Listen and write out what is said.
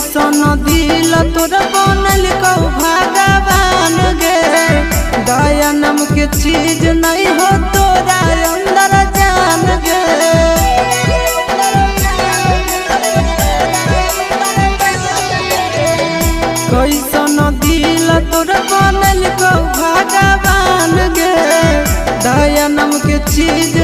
कैसन दिल तोर बनल कौ भगवान गे। दया नाम के चीज नहीं हो तोरा अंदर जान गे। कैसन दिल तोर बनल कौ भगवान गे। दया नाम के चीज